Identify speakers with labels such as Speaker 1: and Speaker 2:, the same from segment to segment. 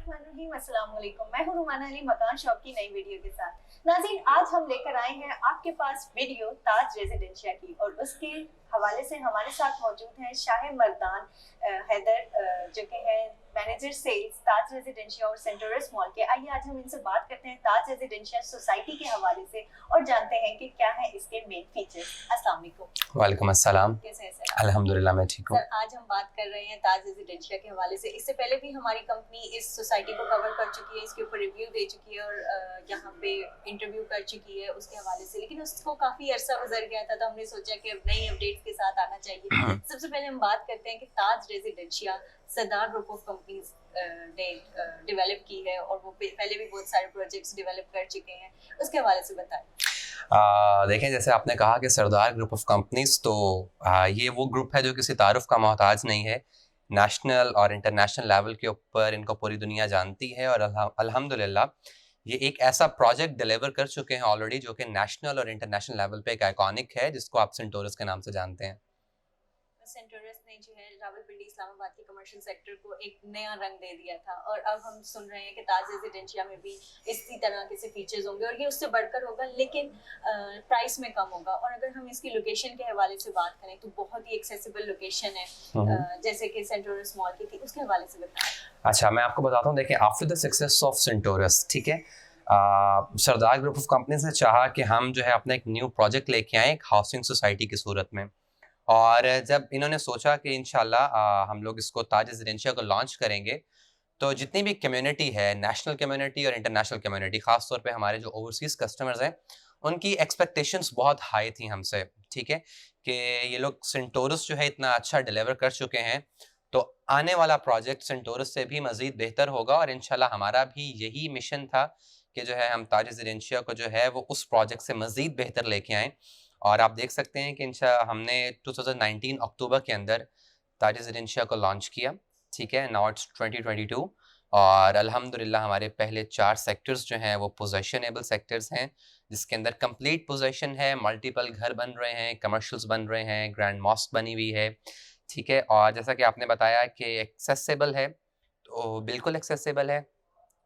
Speaker 1: बिस्मिल्लाहिर्रहमानिर्रहीम, अस्सलाम वालेकुम। मैं हूं रुमाना अली मकान शॉप की नई वीडियो के साथ। नाज़रीन, आज हम लेकर आए हैं आपके पास वीडियो ताज रेजिडेंशिया की और उसके हवाले से हमारे साथ मौजूद हैं शाह मर्दान हैदर, जो कि हैं मैनेजर सेल्स ताज रेजिडेंशिया और सेंटोरस मॉल के। आइए आज हम इनसे बात करते हैं ताज रेजिडेंशिया सोसाइटी के हवाले से और जानते हैं कि क्या है इसके मेन फीचर्स। अस्सलाम वालेकुम।
Speaker 2: वालेकुम अस्सलाम।
Speaker 1: कैसे हैं सर?
Speaker 2: अल्हम्दुलिल्लाह मैं ठीक हूँ।
Speaker 1: सर, आज हम बात कर रहे हैं ताज रेजिडेंशिया के हवाले से। इससे पहले भी हमारी कंपनी इस सोसाइटी को कवर कर चुकी है, इसके ऊपर रिव्यू दे चुकी है और यहाँ पे इंटरव्यू कर चुकी है उसके हवाले से, लेकिन उसको काफ़ी अरसा गुजर गया था, तो हमने सोचा कि अब नई अपडेट्स के साथ आना चाहिए। सबसे पहले हम बात करते हैं कि Taj Residencia Sardar group of companies ने डेवलप की है और वो पहले भी बहुत सारे प्रोजेक्ट्स डेवलप कर चुके हैं, उसके हवाले से बताएं।
Speaker 2: देखें, जैसे आपने कहा कि सरदार ग्रुप ऑफ कंपनीज, तो ये वो ग्रुप है जो किसी तारुफ का मोहताज नहीं है। नेशनल और इंटरनेशनल लेवल के ऊपर इनको पूरी दुनिया जानती है और अल्हम्दुलिल्लाह ये एक ऐसा प्रोजेक्ट डिलीवर कर चुके हैं ऑलरेडी, जो कि नेशनल और इंटरनेशनल लेवल पे एक आइकॉनिक है, जिसको आप सेंटोरस के नाम से जानते हैं।
Speaker 1: सेंटोरस ने जो है रावलपिंडी इस्लामाबाद के कमर्शियल सेक्टर को एक नया रंग दे दिया था और अब हम सुन रहे हैं कि ताज रेजिडेंशिया में भी इसी तरह के से फीचर्स होंगे और ये उससे बढ़कर होगा, लेकिन प्राइस में कम होगा। और अगर हम इसकी लोकेशन के हवाले से बात करें तो बहुत ही एक्सेसिबल लोकेशन है, जैसे कि सेंटोरस मॉल की थी, उसके हवाले से बताएं।
Speaker 2: अच्छा, मैं आपको बताता हूँ। देखिए, after the success of Centaurus, ठीक है, सरदार ग्रुप ऑफ कंपनीज ने चाहा कि हम जो है अपना एक न्यू प्रोजेक्ट लेके आए एक हाउसिंग सोसाइटी की सूरत में। और जब इन्होंने सोचा कि इंशाल्लाह हम लोग इसको ताज रेजिडेंशिया को लॉन्च करेंगे, तो जितनी भी कम्युनिटी है, नेशनल कम्युनिटी और इंटरनेशनल कम्युनिटी, ख़ास तौर पे हमारे जो ओवरसीज़ कस्टमर्स हैं, उनकी एक्सपेक्टेशंस बहुत हाई थी हमसे, ठीक है, कि ये लोग सेंटोरस जो है इतना अच्छा डिलीवर कर चुके हैं, तो आने वाला प्रोजेक्ट सेंटोरस से भी मज़ीद बेहतर होगा। और इंशाल्लाह हमारा भी यही मिशन था कि जो है हम ताज रेजिडेंशिया को जो है वो उस प्रोजेक्ट से मज़ीद बेहतर लेके आएँ। और आप देख सकते हैं कि हमने 2019 अक्टूबर के अंदर ताज रेजिडेंशिया को लॉन्च किया, ठीक है। नाउ इट्स 2022 और अल्हम्दुलिल्लाह हमारे पहले 4 सेक्टर्स जो हैं वो पोजेशनेबल सेक्टर्स हैं, जिसके अंदर कंप्लीट पोजेशन है, मल्टीपल घर बन रहे हैं, कमर्शियल्स बन रहे हैं, ग्रैंड मॉस्क बनी हुई है, ठीक है। और जैसा कि आपने बताया कि एक्सेसिबल है, तो बिल्कुल एक्सेसिबल है।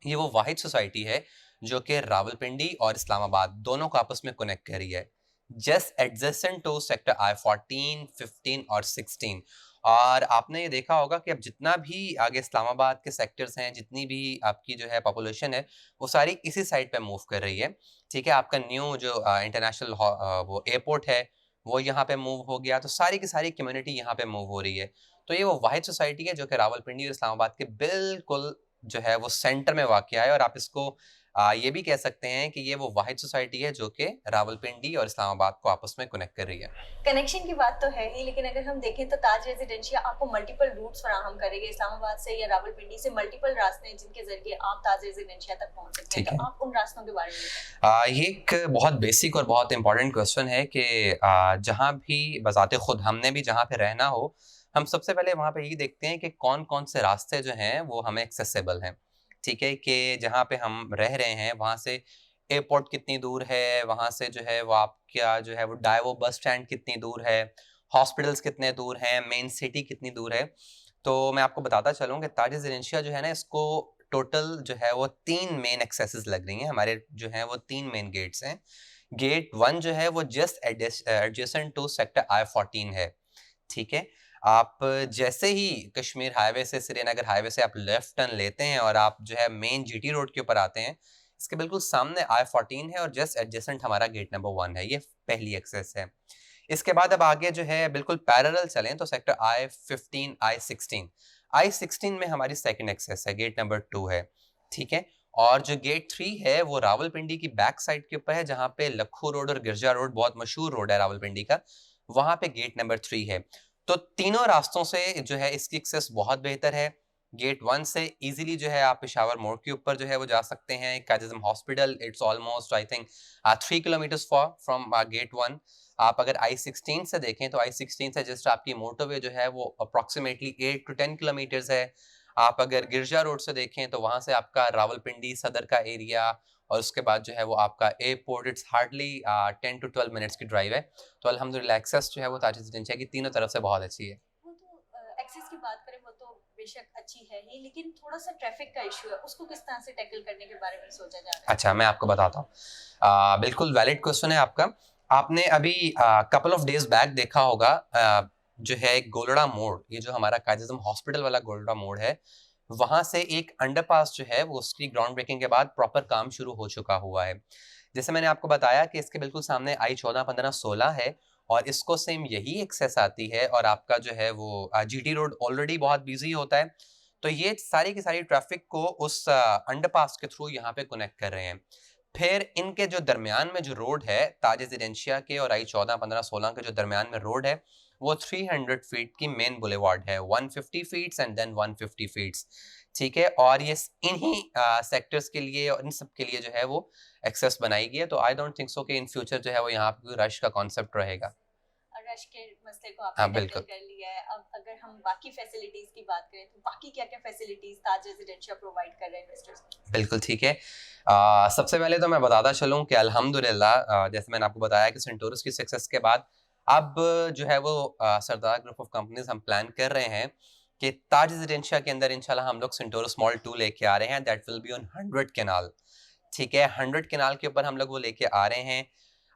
Speaker 2: ये वो वाहिद सोसाइटी है जो कि रावलपिंडी और इस्लामाबाद दोनों को आपस में कनेक्ट कर रही है, just adjacent to sector I-14, 15 और 16। और आपने ये देखा होगा कि अब जितना भी आगे इस्लामाबाद के सेक्टर्स हैं, जितनी भी आपकी जो है पॉपुलेशन है, वो सारी इसी साइड पे मूव कर रही है, ठीक है। आपका न्यू जो इंटरनेशनल वो एयरपोर्ट है, वो यहाँ पे मूव हो गया, तो सारी की सारी कम्युनिटी यहाँ पे मूव हो रही है। तो ये वो वाहिद सोसाइटी है जो कि रावलपिंडी और इस्लामाबाद के बिल्कुल जो है वो सेंटर में वाक़या है। और आप इसको ये भी कह सकते हैं कि ये वो वाहिद सोसाइटी है जो कि रावलपिंडी और इस्लामाबाद को आपस में कनेक्ट कर रही है।
Speaker 1: कनेक्शन की बात तो है ही, लेकिन अगर हम देखें तो ताज रेजिडेंशिया आपको मल्टीपल रूट्स फराहम करेगी। इस्लामाबाद से या रावलपिंडी से मल्टीपल रास्ते हैं जिनके जरिए आप ताज रेजिडेंशिया तक पहुंच सकते हैं, तो आप उन रास्तों के बारे में बताएं।
Speaker 2: ये एक बहुत बेसिक और बहुत इंपॉर्टेंट क्वेश्चन है कि जहाँ भी बजाते खुद हमने भी जहाँ पे रहना हो, हम सबसे पहले वहाँ पे यही देखते हैं कि कौन-कौन से रास्ते जो हैं वो हमें एक्सेसिबल हैं, ठीक है। कि जहाँ पे हम रह रहे हैं वहाँ से एयरपोर्ट कितनी दूर है, वहाँ से जो है वो आपका जो है वो डाइवो बस स्टैंड कितनी दूर है, हॉस्पिटल्स कितने दूर हैं, मेन सिटी कितनी दूर है। तो मैं आपको बताता चलूँ कि ताज रेजिडेंशिया जो है ना, इसको टोटल जो है वो 3 मेन एक्सेसेस लग रही हैं। हमारे जो हैं वो 3 मेन गेट्स हैं। गेट 1 जो है वो just adjacent to sector I-14 है, ठीक है। आप जैसे ही कश्मीर हाईवे से, श्रीनगर हाईवे से आप लेफ्ट टर्न लेते हैं और आप जो है मेन जीटी रोड के ऊपर आते हैं, इसके बिल्कुल सामने I-14 है और जस्ट एडजेसेंट हमारा गेट नंबर 1 है। ये पहली एक्सेस है। इसके बाद अब आगे जो है बिल्कुल पैरेलल चलें तो सेक्टर I-15, I-16 में हमारी सेकंड एक्सेस है, गेट नंबर 2 है, ठीक है। और जो गेट 3 है वो रावलपिंडी की बैक साइड के ऊपर है, जहाँ पे लखू रोड और गिरजा रोड बहुत मशहूर रोड है रावलपिंडी का, वहाँ पे गेट नंबर 3 है। तो तीनों रास्तों से जो है इसकी एक्सेस बहुत बेहतर है। गेट 1 से इजीली जो है आप पेशावर मोड़ के ऊपर जो है वो जा सकते हैं। काजिज़म hospital it's almost I think 3 kilometres from gate 1। आप अगर I-16 से देखें तो I-16 से जस्ट आपकी मोटरवे जो है वो अप्रॉक्सीमेटली 8 टू 10 किलोमीटर्स है। आप अगर गिरजा रोड से देखें तो वहाँ से आपका रावलपिंडी सदर का एरिया और उसके बाद जो है वो आपका airport, it's hardly 10 to 12 minutes की ड्राइव है। तो अल्हम्दुलिल्लाह एक्सेस जो है वो ताज रेजिडेंशिया की तीनों तरफ से बहुत अच्छी है।
Speaker 1: वो तो एक्सेस की बात करें, वो तो बेशक अच्छी है ही, लेकिन थोड़ा सा ट्रैफिक का इशू है, उसको किस तरह से टैकल करने के बारे में सोचा जा रहा है?
Speaker 2: अच्छा, मैं आपको बताता हूँ। बिल्कुल वैलिड क्वेश्चन है आपका। आपने अभी कपल ऑफ डेज बैक देखा होगा, जो है गोलड़ा मोड़, ये जो हमारा कायद-ए-आज़म हॉस्पिटल वाला गोलड़ा मोड़ है, वहाँ से एक अंडरपास जो है वो उसकी ग्राउंड ब्रेकिंग के बाद प्रॉपर काम शुरू हो चुका हुआ है। जैसे मैंने आपको बताया कि इसके बिल्कुल सामने I-14, 15, 16 है और इसको सेम यही एक्सेस आती है और आपका जो है वो जीटी रोड ऑलरेडी बहुत बिज़ी होता है। तो ये सारी की सारी ट्रैफिक को उस अंडरपास के थ्रू यहाँ पे कनेक्ट कर रहे हैं। फिर इनके जो दरमियान में जो रोड है, ताज रेजिडेंशिया के और I-14, 15, 16 के जो दरमियान में रोड है, वो 300 फीट की मेन बुलेवार्ड है, 150 फीट्स एंड देन 150 फीट्स, ठीक है? और ये इन्हीं सेक्टर्स के लिए और इन सब के लिए जो है वो एक्सेस बनाई गई है। तो आई डोंट थिंक सो कि इन फ्यूचर जो है वो यहाँ पे रश का कॉन्सेप्ट रहेगा।
Speaker 1: रश के मसले को
Speaker 2: हाँ,
Speaker 1: आपने टैकल
Speaker 2: बिल्कुल।
Speaker 1: कर लिया है। अब अगर हम बाकी फैसिलिटीज की बात करें तो बाकी क्या-क्या फैसिलिटीज ताज रेजिडेंशिया प्रोवाइड कर रहे हैं इन्वेस्टर्स को?
Speaker 2: बिल्कुल ठीक है। सबसे पहले तो मैं बताता चलूँ कि अल्हम्दुलिल्लाह, जैसे मैंने आपको बताया कि सेंटोरस की सक्सेस के बाद अब जो है वो सरदार ग्रुप ऑफ कंपनीज हम प्लान कर रहे हैं कि ताज रेजिडेंशिया के अंदर इंशाल्लाह हम लोग सेंटोरस मॉल 2 लेके आ रहे हैं, that will be on 100 canal, ठीक है? 100 कैनाल के ऊपर हम लोग वो लेके आ रहे हैं।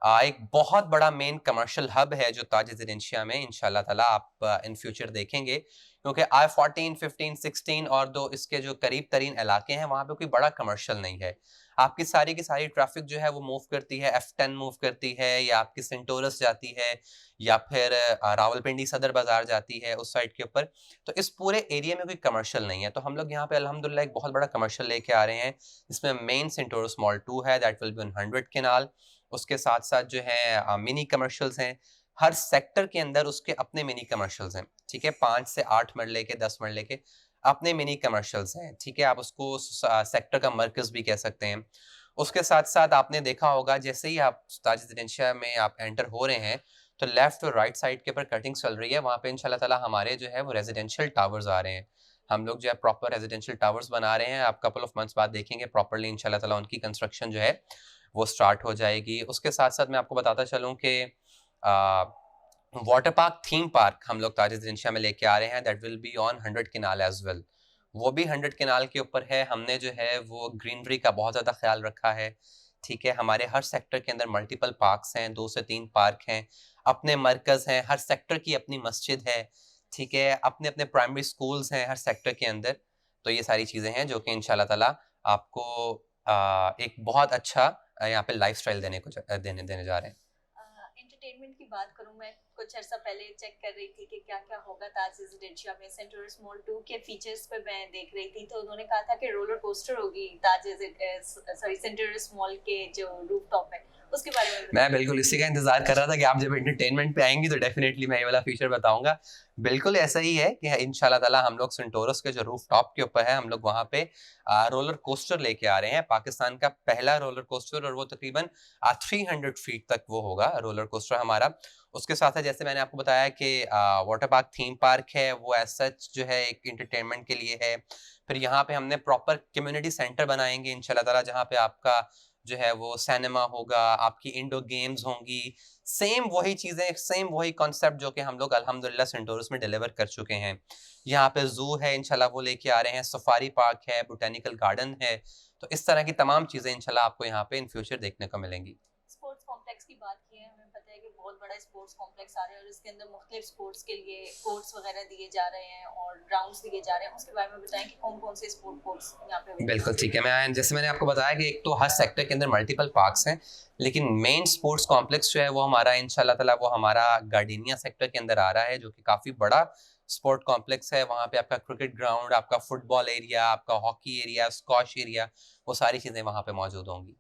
Speaker 2: एक बहुत बड़ा मेन कमर्शियल हब है जो ताज रेजिडेंशिया में इंशाल्लाह ताला आप इन फ्यूचर देखेंगे, क्योंकि I-14, 15, 16 और दो इसके जो करीब तरीन इलाके हैं वहाँ पे कोई बड़ा कमर्शियल नहीं है। आपकी सारी की सारी ट्रैफिक जो है वो मूव करती है, F10 मूव करती है या आपकी सेंटोरस जाती है या फिर रावलपिंडी सदर बाजार जाती है उस साइड के ऊपर। तो इस पूरे एरिया में कोई कमर्शियल नहीं है, तो हम लोग यहाँ पे अल्हम्दुलिल्लाह एक बहुत बड़ा कमर्शियल लेके आ रहे हैं, जिसमें मेन सेंटोरस मॉल 2 है, that will be on 100 canal. उसके साथ-साथ जो है मिनी कमर्शियल्स हैं, हर सेक्टर के अंदर उसके अपने मिनी कमर्शियल्स हैं, ठीक है? 5 से 8 मरले के, 10 मरले के अपने मिनी कमर्शियल्स हैं, ठीक है? आप उसको सेक्टर का मरकज़ भी कह सकते हैं। उसके साथ-साथ आपने देखा होगा जैसे ही आप ताज रेजिडेंशिया में आप एंटर हो रहे हैं, तो लेफ्ट और राइट साइड के ऊपर कटिंग्स चल रही है, वहाँ पे इंशाल्लाह ताला हमारे जो है वो रेजिडेंशियल टावर्स आ रहे हैं। हम लोग जो है प्रॉपर रेजिडेंशियल टावर्स बना रहे हैं, आप कपल ऑफ मंथ्स बाद देखेंगे प्रॉपर्ली इंशाल्लाह ताला उनकी कंस्ट्रक्शन जो है वो स्टार्ट हो जाएगी। उसके साथ-साथ मैं आपको बताता चलूँ कि वाटर पार्क, थीम पार्क हम लोग ताज रेजिडेंशिया में लेके आ रहे हैं, that will be on 100 canal as well. वो भी 100 कैनाल के ऊपर है। हमने जो है वो ग्रीनरी का बहुत ज़्यादा ख़्याल रखा है, ठीक है? हमारे हर सेक्टर के अंदर मल्टीपल पार्क्स हैं, 2 से 3 पार्क हैं, अपने मरकज़ हैं, हर सेक्टर की अपनी मस्जिद है, ठीक है? अपने-अपने प्राइमरी स्कूल्स हैं हर सेक्टर के अंदर। तो ये सारी चीज़ें हैं जो कि इंशाल्लाह ताला आपको एक बहुत अच्छा यहाँ पे लाइफ़स्टाइल देने देने जा रहे हैं।
Speaker 1: एंटरटेनमेंट की बात करूं, मैं कुछ अर्सा पहले चेक कर रही थी कि क्या-क्या होगा ताज रेजिडेंशिया में। सेंटोरस मॉल 2 के फीचर्स पे मैं देख रही थी, तो उन्होंने कहा था कि रोलर कोस्टर होगी सेंटोरस मॉल के जो रूफटॉप है, उसके बारे में
Speaker 2: मैं बिल्कुल इसी का इंतज़ार कर रहा था कि आप जब एंटरटेनमेंट पे आएँगी तो डेफ़िनेटली मैं ये वाला फ़ीचर बताऊँगा। बिल्कुल ऐसा ही है कि इंशाल्लाह ताला हम लोग सेंटोरस के जो रूफ़टॉप के ऊपर है, हम लोग वहाँ पे रोलर कोस्टर लेके आ रहे हैं। पाकिस्तान का पहला रोलर कोस्टर और वो तकरीबन 300 फीट तक वो होगा रोलर कोस्टर हमारा। उसके साथ-साथ जैसे मैंने आपको बताया कि वाटर पार्क, थीम पार्क है, वो एज़ सच जो है एक एंटरटेनमेंट के लिए है। फिर यहाँ पे हमने प्रॉपर कम्युनिटी सेंटर बनाएँगे इंशाल्लाह ताला, जहाँ पे आपका जो है वो सिनेमा होगा, आपकी इंडोर गेम्स होंगी, सेम वही चीज़ें, सेम वही कॉन्सेप्ट जो कि हम लोग अल्हम्दुलिल्लाह सेंटोरस में डिलीवर कर चुके हैं। यहाँ पे ज़ू है, इंशाल्लाह वो लेके आ रहे हैं, सफारी पार्क है, बोटेनिकल गार्डन है, तो इस तरह की तमाम चीज़ें इंशाल्लाह आपको यहाँ पे इन फ्यूचर देखने को मिलेंगी।
Speaker 1: स्पोर्ट्स कॉम्प्लेक्स की बात की है, हमें पता है कि बहुत बड़ा स्पोर्ट्स कॉम्प्लेक्स आ रहा है और इसके अंदर मुख्तलिफ स्पोर्ट्स के लिए कोर्ट्स वगैरह दिए जा रहे हैं और ग्राउंड्स दिए जा रहे हैं। उसके बारे में बताएं कि कौन-कौन से स्पोर्ट कोर्ट्स यहाँ पे available
Speaker 2: बिल्कुल ठीक है। मैं जैसे मैंने आपको बताया कि एक तो हर सेक्टर के अंदर मल्टीपल पार्क्स हैं, लेकिन मेन स्पोर्ट्स कॉम्प्लेक्स जो है वो हमारा इंशाल्लाह ताला वो हमारा गार्डिनिया सेक्टर के अंदर आ रहा है, जो कि काफ़ी बड़ा स्पोर्ट कॉम्प्लेक्स है। वहाँ पे आपका क्रिकेट ग्राउंड, आपका फुटबॉल एरिया, आपका हॉकी एरिया, स्क्वॉश एरिया, वो सारी चीज़ें वहाँ पे मौजूद होंगी।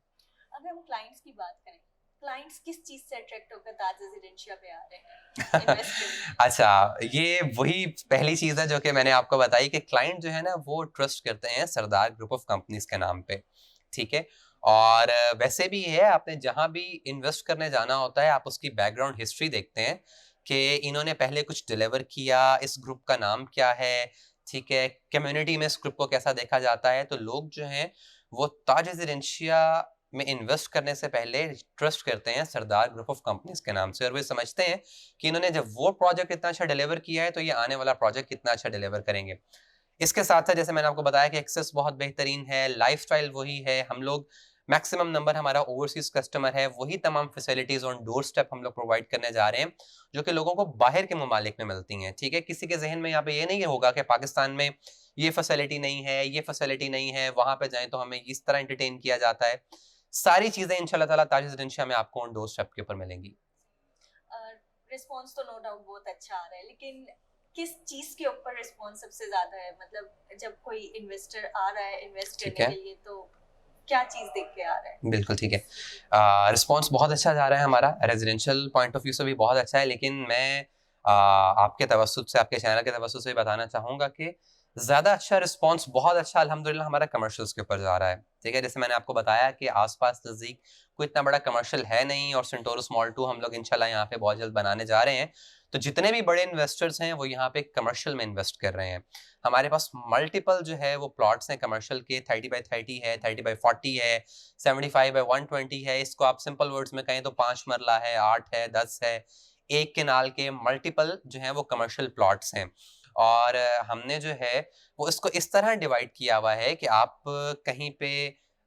Speaker 1: अगर हम क्लाइंट्स की बात करें, क्लाइंट्स किस चीज से अट्रैक्ट होकर ताज रेजिडेंशिया पे आ रहे हैं इन्वेस्ट करने?
Speaker 2: अच्छा, ये वही पहली चीज़ है जो कि मैंने आपको बताई कि क्लाइंट जो है ना वो ट्रस्ट करते हैं सरदार ग्रुप ऑफ कंपनीज़ के नाम पे, ठीक है? और वैसे भी है, आपने जहाँ भी इन्वेस्ट करने जाना होता है, आप उसकी बैकग्राउंड हिस्ट्री देखते हैं कि इन्होंने पहले कुछ डिलीवर किया, इस ग्रुप का नाम क्या है, ठीक है? कम्युनिटी में इस ग्रुप को कैसा देखा जाता है, तो लोग जो हैं वो ताज रेजिडेंशिया में इन्वेस्ट करने से पहले ट्रस्ट करते हैं सरदार ग्रुप ऑफ कंपनीज़ के नाम से, और वे समझते हैं कि इन्होंने जब वो प्रोजेक्ट इतना अच्छा डिलीवर किया है, तो ये आने वाला प्रोजेक्ट कितना अच्छा डिलीवर करेंगे। इसके साथ साथ जैसे मैंने आपको बताया कि एक्सेस बहुत बेहतरीन है, लाइफस्टाइल वही है, हम लोग मैक्सिमम नंबर हमारा ओवरसीज कस्टमर है, वही तमाम फैसिलिटीज ऑन डोर स्टेप हम लोग प्रोवाइड करने जा रहे हैं जो कि लोगों को बाहर के ममालिक में मिलती हैं। ठीक है, किसी के जहन में यहाँ पे ये नहीं होगा कि पाकिस्तान में ये फैसिलिटी नहीं है, ये फैसिलिटी नहीं है, वहां पे जाएं तो हमें इस तरह एंटरटेन किया जाता है। सारी चीजें इंशाल्लाह ताला ताज रेजिडेंशिया में आपको ऑन डोर स्टेप के ऊपर मिलेंगी।
Speaker 1: रिस्पॉन्स तो नो डाउट बहुत अच्छा आ रहा है, लेकिन किस चीज के ऊपर रिस्पॉन्स सबसे ज्यादा है? मतलब जब कोई इन्वेस्टर आ रहा है इन्वेस्ट
Speaker 2: ठीक
Speaker 1: करने
Speaker 2: है,
Speaker 1: के लिए, तो क्या चीज देख के आ रहा है?
Speaker 2: बिल्कुल ठीक है। रिस्पॉन्स बहुत अच्छा जा रहा है हमारा, रेजिडेंशियल पॉइंट ऑफ व्यू से भी बहुत अच्छा है, लेकिन मैं आपके तवज्जुद से, आपके चैनल के तवज्जुद से भी बताना चाहूँगा कि ज़्यादा अच्छा रिस्पॉन्स, बहुत अच्छा अल्हम्दुलिल्लाह हमारा कमर्शियल्स के ऊपर जा रहा है। ठीक है, जैसे मैंने आपको बताया कि आस-पास नज़दीक कोई इतना बड़ा कमर्शियल है नहीं और सेंटोरस मॉल 2 हम लोग इंशाल्लाह यहाँ पे बहुत जल्द बनाने जा रहे हैं। तो जितने भी बड़े इन्वेस्टर्स हैं वो यहाँ पे कमर्शियल में इन्वेस्ट कर रहे हैं। हमारे पास मल्टीपल जो है वो प्लॉट्स हैं कमर्शियल के, 30 बाय 30 है, 30 बाय 40 है, 75 बाय 120 है। इसको आप सिंपल वर्ड्स में कहें तो 5 मरला है, 8 है, 10 है, एक केनाल के मल्टीपल जो है वो कमर्शियल प्लॉट्स हैं। और हमने जो है वो इसको इस तरह डिवाइड किया हुआ है कि आप कहीं पे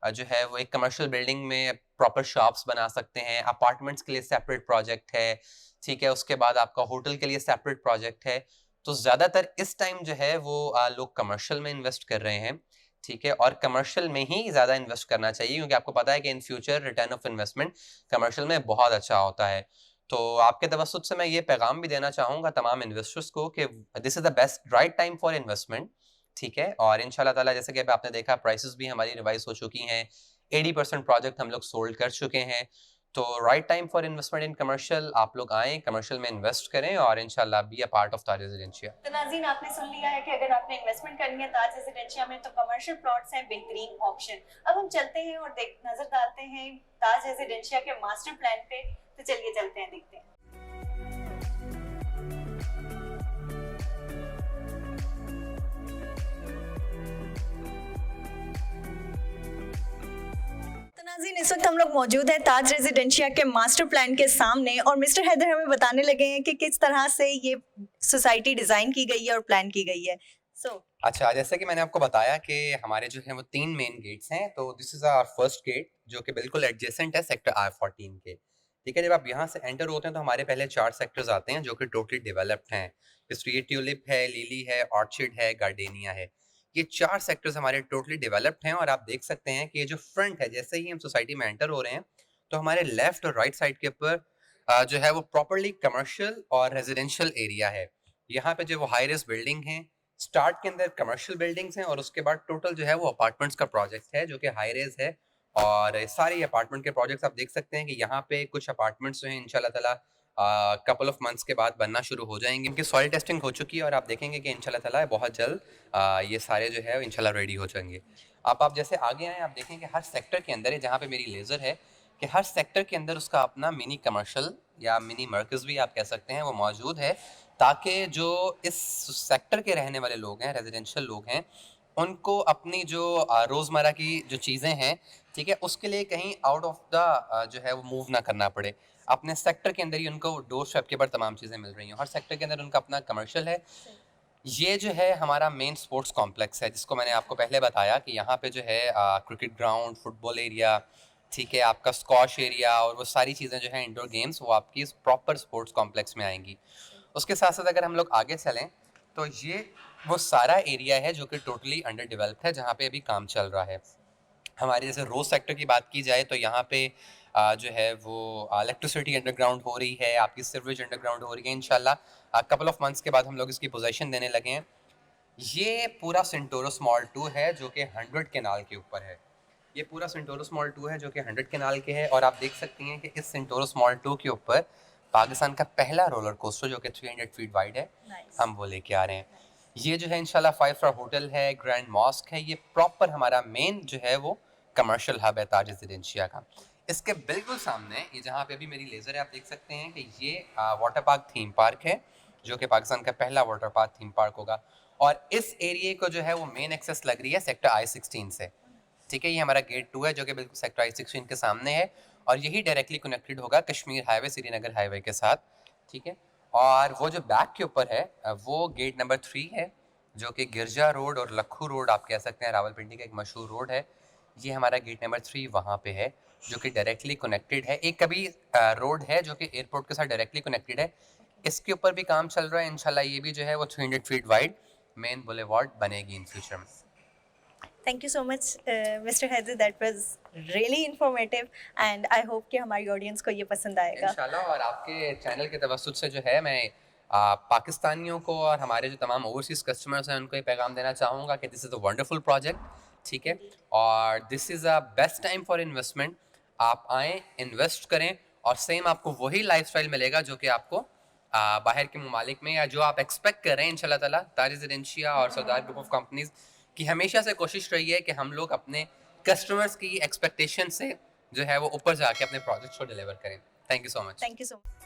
Speaker 2: जो है वो एक कमर्शियल बिल्डिंग में प्रॉपर शॉप्स बना सकते हैं, अपार्टमेंट्स के लिए सेपरेट प्रोजेक्ट है, ठीक है, उसके बाद आपका होटल के लिए सेपरेट प्रोजेक्ट है। तो ज़्यादातर इस टाइम जो है वो लोग कमर्शियल में इन्वेस्ट कर रहे हैं। ठीक है, और कमर्शियल में ही ज़्यादा इन्वेस्ट करना चाहिए क्योंकि आपको पता है कि in future return of investment commercial में बहुत अच्छा होता है। तो आपके तवज्जुद से मैं ये पैगाम भी देना चाहूँगा तमाम इन्वेस्टर्स को कि this is the best right time for investment. ठीक है, और इंशाल्लाह ताला जैसे कि अभी आपने देखा प्राइसेस भी हमारी रिवाइज हो चुकी हैं, 80% प्रोजेक्ट हम लोग सोल्ड कर चुके हैं। तो right time for investment in commercial, आप लोग आएँ, कमर्शियल में इन्वेस्ट करें और इंशाल्लाह be a part of Taj residencia.
Speaker 1: तो नाज़रीन, आपने सुन लिया है कि अगर आपने इन्वेस्टमेंट करनी है ताज रेजिडेंशिया में तो कमर्शियल प्लॉट्स हैं बेहतरीन ऑप्शन। अब हम चलते हैं और नजर डालते हैं ताज रेजिडेंशिया के मास्टर प्लान पे। तो चलिए चलते हैं, देखते हैं। तो नाज़रीन, इस वक्त हम लोग मौजूद हैं ताज रेजिडेंशिया के मास्टर प्लान के सामने और मिस्टर हैदर हमें बताने लगे हैं कि किस तरह से ये सोसाइटी डिजाइन की गई है और प्लान की गई है।
Speaker 2: अच्छा, जैसे कि मैंने आपको बताया कि हमारे जो हैं वो 3 मेन गेट्स हैं, तो this is our first gate जो कि बिल्कुल एडजेसेंट है सेक्टर R14 के। ठीक है, जब आप यहाँ से एंटर होते हैं तो हमारे पहले 4 सेक्टर्स आते हैं जो कि टोटली डेवलप्ड हैं। स्ट्रीट ट्यूलिप है, लिली है, ऑर्चिड है, गार्डेनिया है। ये 4 सेक्टर्स हमारे टोटली डेवलप्ड हैं और आप देख सकते हैं कि ये जो फ्रंट है, जैसे ही हम सोसाइटी में एंटर हो रहे हैं, तो हमारे लेफ्ट और राइट साइड के ऊपर जो है वो प्रॉपर्ली कमर्शियल और रेज़िडेंशियल एरिया है। यहाँ पे जो वो हाई राइज़ बिल्डिंग हैं, स्टार्ट के अंदर कमर्शियल बिल्डिंग्स हैं और उसके बाद टोटल जो है वो अपार्टमेंट्स का प्रोजेक्ट है जो कि हाई रेज है। और सारे अपार्टमेंट के प्रोजेक्ट्स आप देख सकते हैं कि यहाँ पे कुछ अपार्टमेंट्स जो हैं इंशाल्लाह ताला कपल ऑफ मंथ्स के बाद बनना शुरू हो जाएंगे। इनकी सॉइल टेस्टिंग हो चुकी है और आप देखेंगे कि इंशाल्लाह ताला बहुत जल्द ये सारे जो है इंशाल्लाह रेडी हो जाएंगे। आप जैसे आगे आए, आप देखेंगे हर सेक्टर के अंदर है, जहाँ पे मेरी लेज़र है, कि हर सेक्टर के अंदर उसका अपना मिनी कमर्शियल या मिनी मर्कज़ भी आप कह सकते हैं वो मौजूद है, ताकि जो इस सेक्टर के रहने वाले लोग हैं, रेजिडेंशियल लोग हैं, उनको अपनी जो रोज़मर्रा की जो चीज़ें हैं, ठीक है, उसके लिए कहीं आउट ऑफ द जो है वो मूव ना करना पड़े। अपने सेक्टर के अंदर ही उनको डोर स्टेप के ऊपर तमाम चीज़ें मिल रही हैं। हर सेक्टर के अंदर उनका अपना कमर्शियल है। ये जो है हमारा मेन स्पोर्ट्स कॉम्प्लेक्स है, जिसको मैंने आपको पहले बताया कि यहाँ पे जो है क्रिकेट ग्राउंड, फुटबॉल एरिया, ठीक है, आपका स्क्वॉश एरिया और वो सारी चीज़ें जो हैं इंडोर गेम्स, वो आपकी इस प्रॉपर स्पोर्ट्स कॉम्प्लेक्स में आएंगी। उसके साथ साथ अगर हम लोग आगे चलें तो ये वो सारा एरिया है जो कि टोटली अंडर डेवलप्ड है, जहाँ पे अभी काम चल रहा है। हमारे जैसे रोज सेक्टर की बात की जाए तो यहाँ पे जो है वो इलेक्ट्रिसिटी अंडरग्राउंड हो रही है, आपकी सिवरेज अंडरग्राउंड हो रही है। इंशाल्लाह कपल ऑफ मंथ्स के बाद हम लोग इसकी पोजीशन देने लगे हैं। ये पूरा सेंटोरस मॉल 2 है जो कि 100 केनाल के ऊपर है। ये पूरा सेंटोरस मॉल 2 है जो कि 100 केनाल के है और आप देख सकती हैं कि इस सेंटोरस मॉल 2 के ऊपर पाकिस्तान का पहला रोलर कोस्टर जो कि 300 फीट वाइड है, हम वो लेके आ रहे हैं। ये जो है इंशाल्लाह 5 स्टार होटल है, ग्रैंड मॉस्क है, ये प्रॉपर हमारा मेन जो है वो कमर्शियल हब है ताज रेजिडेंशिया का। इसके बिल्कुल सामने ये जहाँ पे अभी मेरी लेज़र है, आप देख सकते हैं कि ये वाटर पार्क थीम पार्क है जो कि पाकिस्तान का पहला वाटर पार्क थीम पार्क होगा। और इस एरिए को जो है वो मेन एक्सेस लग रही है सेक्टर I-16 से। ठीक है, ये हमारा गेट 2 है जो कि बिल्कुल सेक्टर I-16 के सामने है और यही डायरेक्टली कनेक्टेड होगा कश्मीर हाईवे, श्रीनगर हाईवे के साथ। ठीक है, और वो जो बैक के ऊपर है वो गेट नंबर 3 है जो कि गिरजा रोड और लखू रोड आप कह सकते हैं, रावलपिंडी का एक मशहूर रोड है। ये हमारा गेट नंबर 3 वहाँ पे है, जो कि डायरेक्टली कनेक्टेड है। एक कभी रोड है जो कि एयरपोर्ट के साथ डायरेक्टली कनेक्टेड है, इसके ऊपर भी काम चल रहा है। इंशाल्लाह ये भी जो है वो 300 फीट वाइड मेन बुलेवार्ड बनेगी इन फ्यूचर में।
Speaker 1: Thank you so much mister Haider, that was really informative and I hope कि हमारी ऑडियंस को ये पसंद आएगा।
Speaker 2: इंशाल्लाह, और आपके चैनल के तवस्सुत से जो है मैं पाकिस्तानियों को और हमारे जो तमाम ओवरसीज़ कस्टमर्स हैं उनको ये पैगाम देना चाहूँगा कि this is a wonderful project, ठीक है, और this is a best time for investment. आप आएँ, इन्वेस्ट करें और सेम आपको वही लाइफस्टाइल मिलेगा जो कि आपको बाहर के ममालिक में, या जो आप एक्सपेक्ट कर रहे हैं इंशाल्लाह ताला। ताज रेजिडेंशिया और सरदार ग्रुप ऑफ कंपनीज़ की हमेशा से कोशिश रही है कि हम लोग अपने कस्टमर्स की एक्सपेक्टेशन से जो है वो ऊपर जाके अपने प्रोजेक्ट्स को डिलीवर करें। Thank you so much.
Speaker 1: Thank you so much.